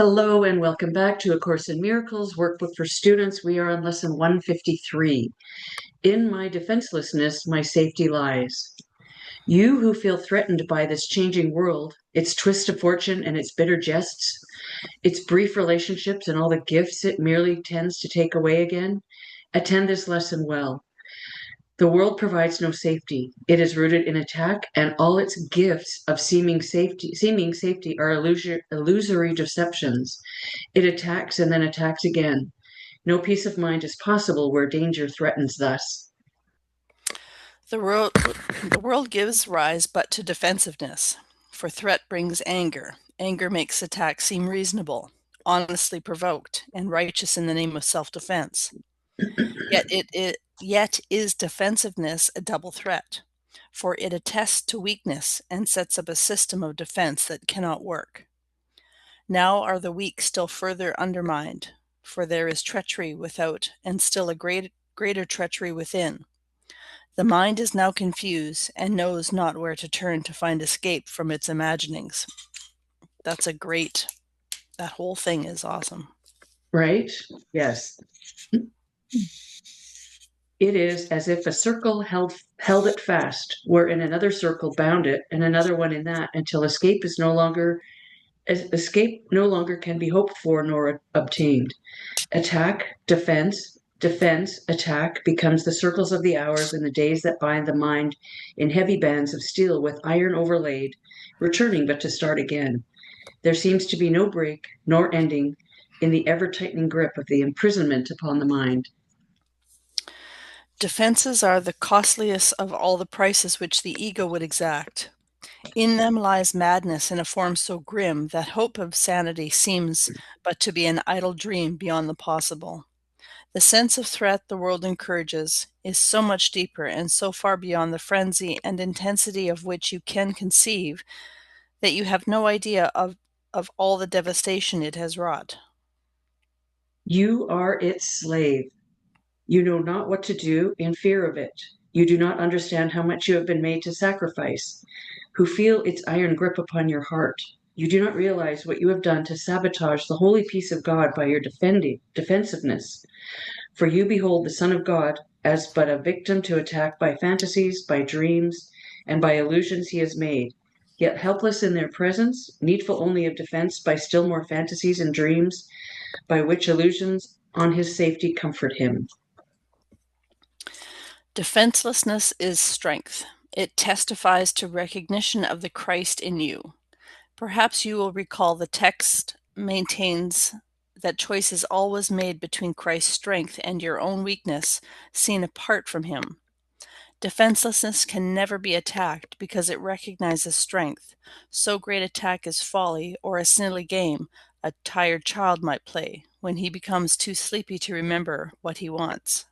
Hello and welcome back to A Course in Miracles, Workbook for Students. We are on lesson 153. In my defenselessness, my safety lies. You who feel threatened by this changing world, its twist of fortune and its bitter jests, its brief relationships and all the gifts it merely tends to take away again, attend this lesson well. The world provides no safety. It is rooted in attack, and all its gifts of seeming safety are illusory deceptions. It attacks and then attacks again. No peace of mind is possible where danger threatens thus. The world gives rise but to defensiveness, for threat brings anger. Anger makes attack seem reasonable, honestly provoked, and righteous in the name of self-defense. Yet is defensiveness a double threat, for it attests to weakness and sets up a system of defense that cannot work. Now are the weak still further undermined, for there is treachery without and still a greater treachery within. The mind is now confused and knows not where to turn to find escape from its imaginings. That whole thing is awesome. Right? Yes. It is as if a circle held it fast, wherein another circle bound it, and another one in that, until escape no longer can be hoped for nor obtained. Attack, defense, attack becomes the circles of the hours and the days that bind the mind in heavy bands of steel with iron overlaid, returning but to start again. There seems to be no break nor ending in the ever-tightening grip of the imprisonment upon the mind. Defenses are the costliest of all the prices which the ego would exact. In them lies madness in a form so grim that hope of sanity seems but to be an idle dream beyond the possible. The sense of threat the world encourages is so much deeper and so far beyond the frenzy and intensity of which you can conceive that you have no idea of all the devastation it has wrought. You are its slave. You know not what to do in fear of it. You do not understand how much you have been made to sacrifice, who feel its iron grip upon your heart. You do not realize what you have done to sabotage the holy peace of God by your defensiveness. For you behold the Son of God as but a victim to attack by fantasies, by dreams, and by illusions he has made, yet helpless in their presence, needful only of defense by still more fantasies and dreams, by which illusions on his safety comfort him. Defenselessness is strength. It testifies to recognition of the Christ in you. Perhaps you will recall the text maintains that choice is always made between Christ's strength and your own weakness, seen apart from him. Defenselessness can never be attacked because it recognizes strength. So great attack is folly, or a silly game a tired child might play when he becomes too sleepy to remember what he wants.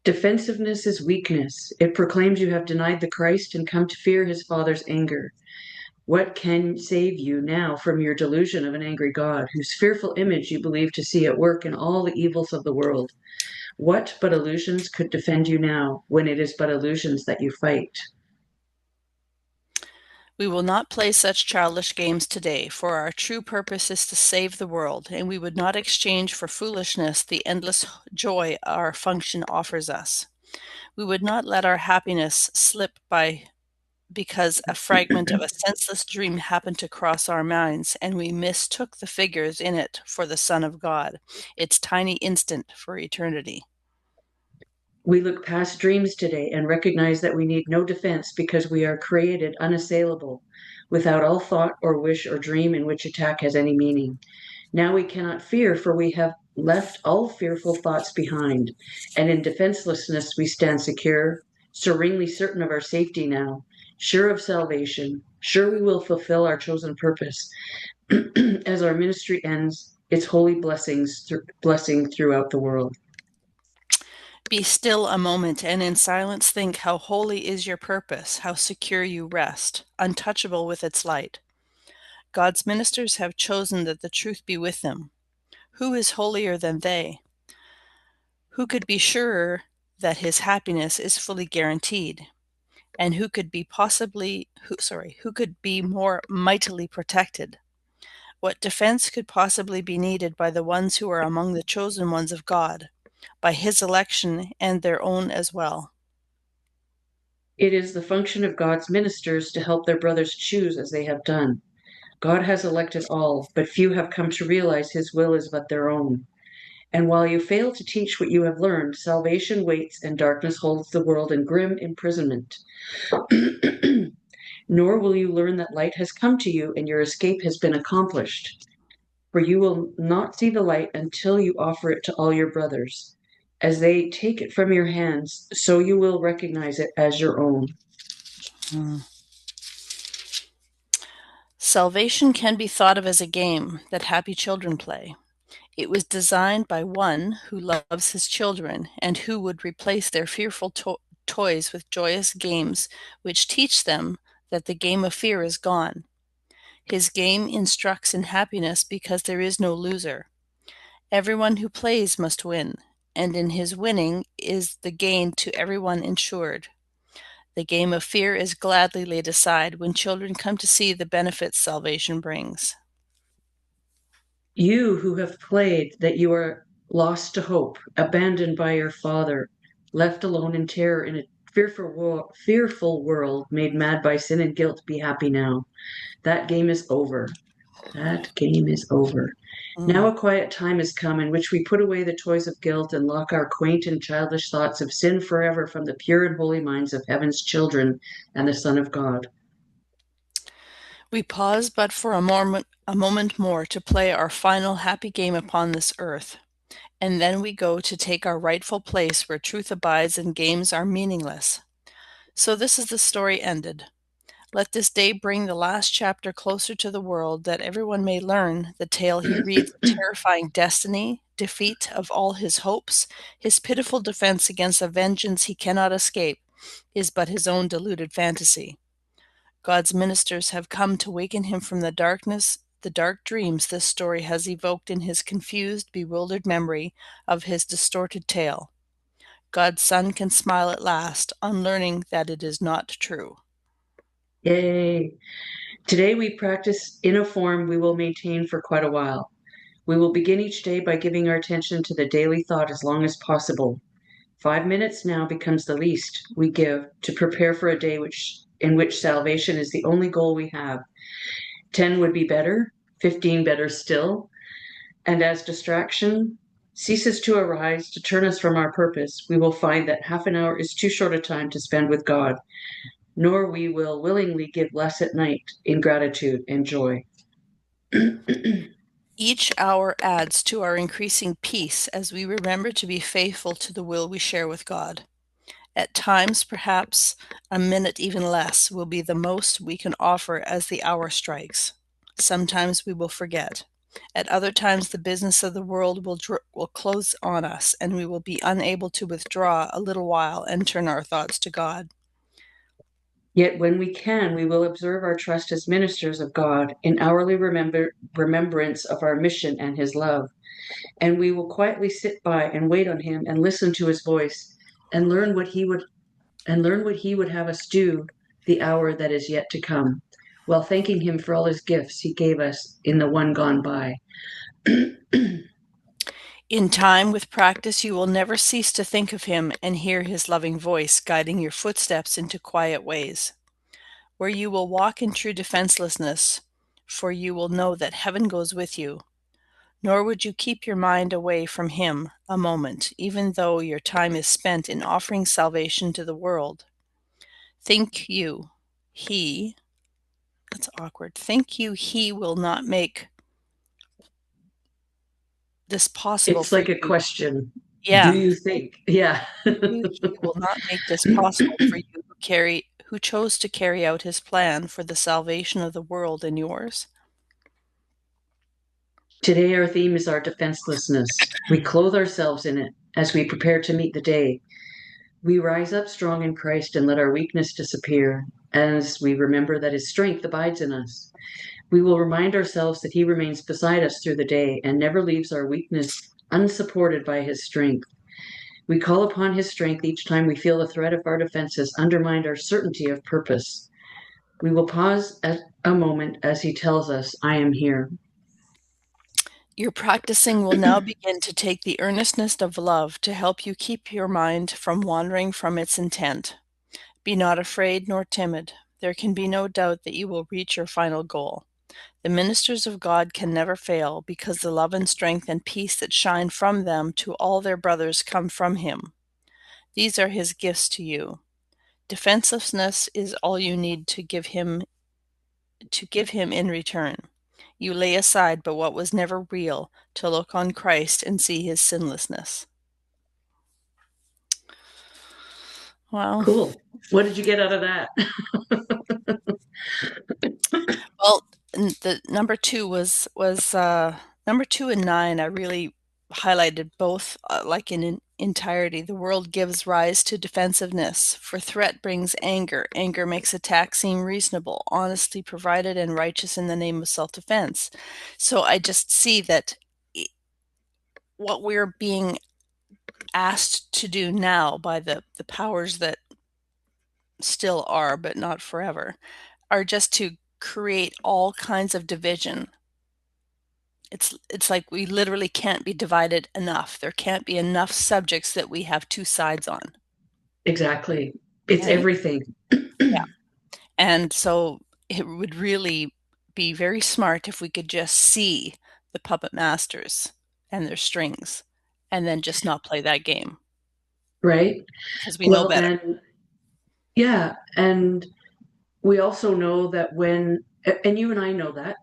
Defensiveness is weakness. It proclaims you have denied the Christ and come to fear his Father's anger. What can save you now from your delusion of an angry God, whose fearful image you believe to see at work in all the evils of the world? What but illusions could defend you now, when it is but illusions that you fight? We will not play such childish games today, for our true purpose is to save the world, and we would not exchange for foolishness the endless joy our function offers us. We would not let our happiness slip by because a fragment of a senseless dream happened to cross our minds, and we mistook the figures in it for the Son of God, its tiny instant for eternity. We look past dreams today and recognize that we need no defense because we are created unassailable, without all thought or wish or dream in which attack has any meaning. Now we cannot fear, for we have left all fearful thoughts behind, and in defenselessness we stand secure, serenely certain of our safety now, sure of salvation, sure we will fulfill our chosen purpose as our ministry ends its holy blessing throughout the world. Be still a moment, and in silence think how holy is your purpose, how secure you rest, untouchable with its light. God's ministers have chosen that the truth be with them. Who is holier than they? Who could be surer that his happiness is fully guaranteed? And who could be more mightily protected? What defense could possibly be needed by the ones who are among the chosen ones of God, by his election and their own as well? It is the function of God's ministers to help their brothers choose as they have done. God has elected all, but few have come to realize his will is but their own. And while you fail to teach what you have learned, salvation waits and darkness holds the world in grim imprisonment. Nor will you learn that light has come to you and your escape has been accomplished. For you will not see the light until you offer it to all your brothers. As they take it from your hands, so you will recognize it as your own. Salvation can be thought of as a game that happy children play. It was designed by one who loves his children and who would replace their fearful toys with joyous games which teach them that the game of fear is gone. His game instructs in happiness because there is no loser. Everyone who plays must win, and in his winning is the gain to everyone insured. The game of fear is gladly laid aside when children come to see the benefits salvation brings. You who have played that you are lost to hope, abandoned by your father, left alone in terror in a fearful world, made mad by sin and guilt, be happy now. That game is over. That game is over. Now a quiet time has come in which we put away the toys of guilt and lock our quaint and childish thoughts of sin forever from the pure and holy minds of heaven's children and the Son of God. We pause but for a moment more to play our final happy game upon this earth, and then we go to take our rightful place where truth abides and games are meaningless. So this is the story ended. Let this day bring the last chapter closer to the world, that everyone may learn the tale he reads of terrifying destiny, defeat of all his hopes, his pitiful defense against a vengeance he cannot escape, is but his own deluded fantasy. God's ministers have come to waken him from the darkness, the dark dreams this story has evoked in his confused, bewildered memory of his distorted tale. God's Son can smile at last on learning that it is not true. Yay! Today we practice in a form we will maintain for quite a while. We will begin each day by giving our attention to the daily thought as long as possible. 5 minutes now becomes the least we give to prepare for a day in which salvation is the only goal we have. 10 would be better, 15 better still. And as distraction ceases to arise to turn us from our purpose, we will find that half an hour is too short a time to spend with God, nor we will willingly give less at night in gratitude and joy. Each hour adds to our increasing peace as we remember to be faithful to the will we share with God. At times, perhaps, a minute even less will be the most we can offer as the hour strikes. Sometimes we will forget. At other times, the business of the world will close on us, and we will be unable to withdraw a little while and turn our thoughts to God. Yet when we can, we will observe our trust as ministers of God in hourly remembrance of our mission and his love. And we will quietly sit by and wait on him and listen to his voice and learn what he would have us do the hour that is yet to come, while thanking him for all his gifts he gave us in the one gone by. In time, with practice, you will never cease to think of him and hear his loving voice guiding your footsteps into quiet ways, where you will walk in true defenselessness, for you will know that heaven goes with you. Nor would you keep your mind away from him a moment, even though your time is spent in offering salvation to the world. Think you, that's awkward, think you he will not make this possible It's for like a you? question. Do Yeah. you think? Yeah. You he will not make this possible for you who chose to carry out his plan for the salvation of the world and yours? Today, our theme is our defenselessness. We clothe ourselves in it as we prepare to meet the day. We rise up strong in Christ and let our weakness disappear as we remember that his strength abides in us. We will remind ourselves that he remains beside us through the day and never leaves our weakness unsupported by his strength. We call upon his strength each time we feel the threat of our defenses undermine our certainty of purpose. We will pause at a moment as he tells us, I am here. Your practicing will now begin to take the earnestness of love to help you keep your mind from wandering from its intent. Be not afraid nor timid. There can be no doubt that you will reach your final goal. The ministers of God can never fail, because the love and strength and peace that shine from them to all their brothers come from Him. These are His gifts to you. Defenselessness is all you need to give Him in return. You lay aside but what was never real to look on Christ and see His sinlessness. Wow. Cool. What did you get out of that? Well, the number two was number 2 and 9. I really highlighted both, like in entirety. The world gives rise to defensiveness, for threat brings anger. Anger makes attack seem reasonable, honesty provided, and righteous in the name of self-defense. So I just see that what we're being asked to do now by the powers that still are, but not forever, are just to create all kinds of division. It's like we literally can't be divided enough. There can't be enough subjects that we have two sides on. Exactly. It's And everything. yeah. And so it would really be very smart if we could just see the puppet masters and their strings and then just not play that game, Right? because we know Well, better. and yeah, and we also know that and you and I know that.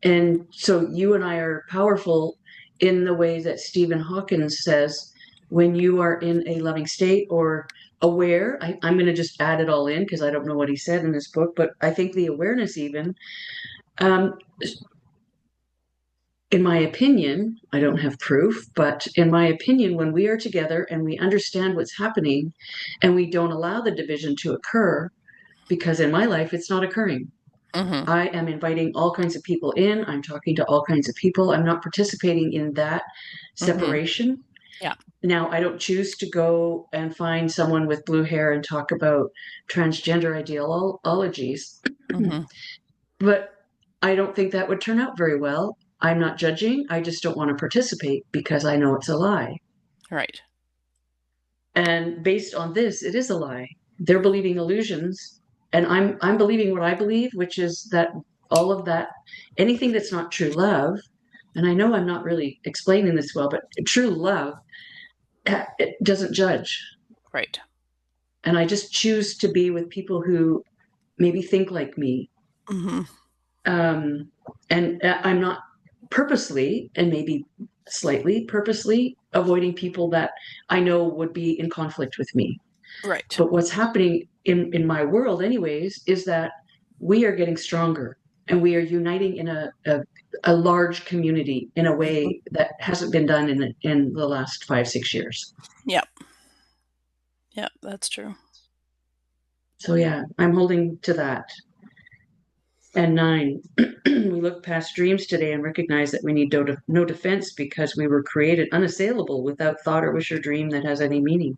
And so you and I are powerful in the way that Stephen Hawkins says, when you are in a loving state or aware, I'm going to just add it all in because I don't know what he said in his book, but I think the awareness even, um, in my opinion, I don't have proof, but in my opinion, when we are together and we understand what's happening and we don't allow the division to occur, because in my life, it's not occurring. Mm-hmm. I am inviting all kinds of people in. I'm talking to all kinds of people. I'm not participating in that Mm-hmm. separation. Yeah. Now, I don't choose to go and find someone with blue hair and talk about transgender ideologies, Mm-hmm. but I don't think that would turn out very well. I'm not judging. I just don't want to participate because I know it's a lie. Right. And based on this, it is a lie. They're believing illusions, and I'm believing what I believe, which is that all of that, anything that's not true love, and I know I'm not really explaining this well, but true love, it doesn't judge. Right. And I just choose to be with people who maybe think like me. Mm-hmm. Um, and I'm not purposely, and maybe slightly purposely, avoiding people that I know would be in conflict with me. Right. But what's happening in my world, anyways, is that we are getting stronger and we are uniting in a large community in a Mm-hmm. way that hasn't been done in the last 5, 6 years. Yep. Yep. That's true. So yeah, I'm holding to that. And 9, we look past dreams today and recognize that we need no defense because we were created unassailable without thought or wish or dream that has any meaning.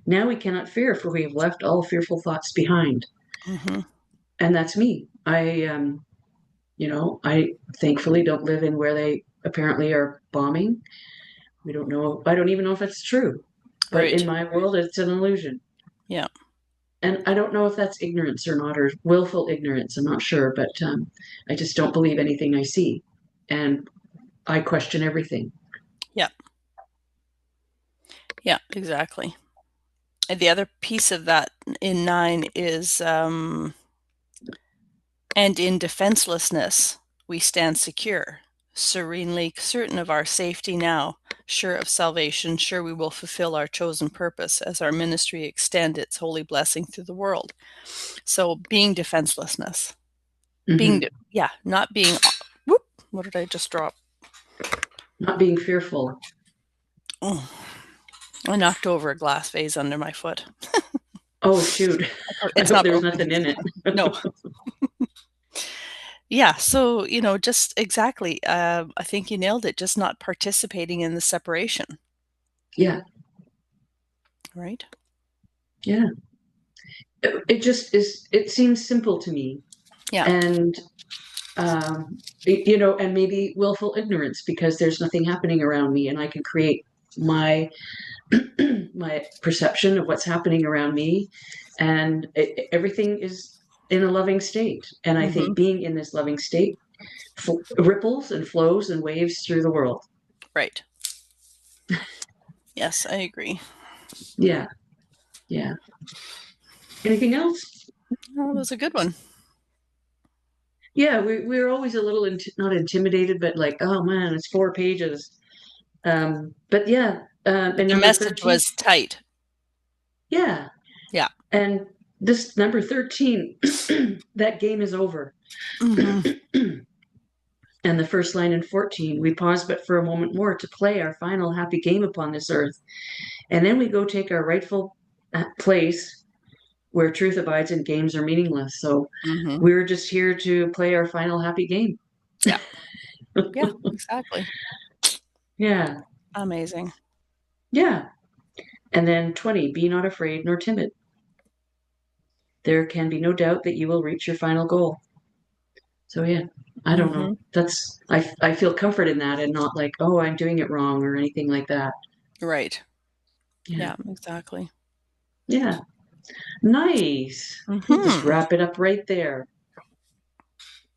Now we cannot fear, for we have left all fearful thoughts behind. Mm-hmm. And that's me. I thankfully don't live in where they apparently are bombing. We don't know. I don't even know if that's true. But in Right. my world, it's an illusion. Yeah. And I don't know if that's ignorance or not, or willful ignorance. I'm not sure. But I just don't believe anything I see. And I question everything. Yeah. Yeah. Exactly. And the other piece of that in 9 is, and in defenselessness, we stand secure, serenely certain of our safety now, sure of salvation, sure we will fulfill our chosen purpose as our ministry extend its holy blessing through the world. So being defenselessness, Mm-hmm. not being, whoop, what did I just drop? Not being fearful. Oh, I knocked over a glass vase under my foot. Oh, shoot. I It's hope not there's broken. nothing in it. No. Yeah, so, just exactly. I think you nailed it. Just not participating in the separation, Yeah. right? Yeah. It just is, it seems simple to me. Yeah. And And maybe willful ignorance because there's nothing happening around me and I can create my my perception of what's happening around me, and everything is in a loving state. And I Mm-hmm. think being in this loving state ripples and flows and waves through the world. Right. Yes, I agree. Yeah, yeah. Anything else? That was a good one. Yeah, we're always a little not intimidated, but like, oh man, it's 4 pages. But yeah, But and the number message 13, was tight. yeah, Yeah. and this number 13, that game is over. Mm-hmm. And the first line in 14, we pause but for a moment more to play our final happy game upon this earth. And then we go take our rightful place where truth abides and games are meaningless. So Mm-hmm. we're just here to play our final happy game. Yeah. Yeah, exactly. Yeah. Amazing. Yeah. And then 20, be not afraid nor timid. There can be no doubt that you will reach your final goal. So yeah, I don't Mm-hmm. know. I feel comfort in that and not like, oh, I'm doing it wrong or anything like that. Right. Yeah. Yeah, exactly. Yeah. Nice. We'll just Mm-hmm. wrap it up right there.